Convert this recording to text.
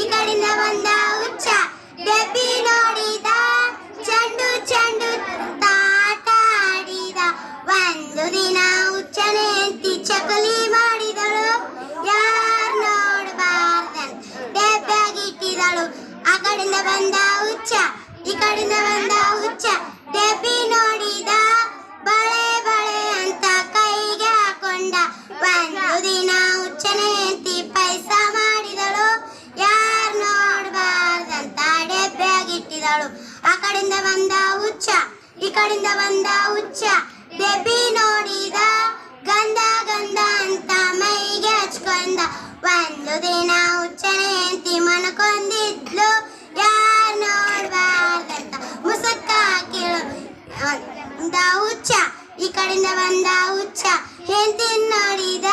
ಕಡೆಯಿಂದ ಬಂದ ಹುಚ್ಚ ಡೆಬ್ಬಿ ನೋಡಿದ ಚೆಂಡು ಚೆಂಡು ಅಂತ ಆಟ ಆಡಿದ ಒಂದು ದಿನ ಹುಚ್ಚನ ಹೆಂಡತಿ ಚಕಲಿ ಮಾಡಿದಳು ಯಾರ್ ನೋಡಬಾರ್ದಂತ ಡೆಬ್ಬಿಯಾಗಿಟ್ಟಿದಳು ಆ ಕಡೆಯಿಂದ ಬಂದ ಹುಚ್ಚ ಈ ಕಡೆಯಿಂದ ಬಂದ ಹುಚ್ಚ ಡೆಬ್ಬಿ ನೋಡಿದ ಬಳೆ ಬಳೆ ಅಂತ ಕೈಗೆ ಹಾಕೊಂಡ ಒಂದು ದಿನ ಹುಚ್ಚನ ಹೆಂಡತಿ ಪೈಸ ಮಾಡಿದಳು ಯಾರ್ ನೋಡಬಾರ್ದಂತ ಡೆಬ್ಬಿಯಾಗಿಟ್ಟಿದಳು ಆ ಕಡೆಯಿಂದ ಬಂದ ಹುಚ್ಚ ಈ ಕಡೆಯಿಂದ ಬಂದ ಹುಚ್ಚ ಡೆಬ್ಬಿ ನೋಡಿದ ಗಂಧ ಗಂಧ ಅಂತ ಮೈಗೆ ಹಚ್ಕೊಂಡ ಒಂದು ದಿನ ಹುಚ್ಚನ ಹೆಂಡತಿ ಮನಕೊಂದಿದ್ಲು ಯಾರ್ ನೋಡಬಾರ್ದಂತ ಮುಸುಕ ಹಾಕಿಳು ಹುಚ್ಚ ಈ ಕಡೆಯಿಂದ ಬಂದ ಹುಚ್ಚ ಹೆಂಡತಿ ನೋಡಿದ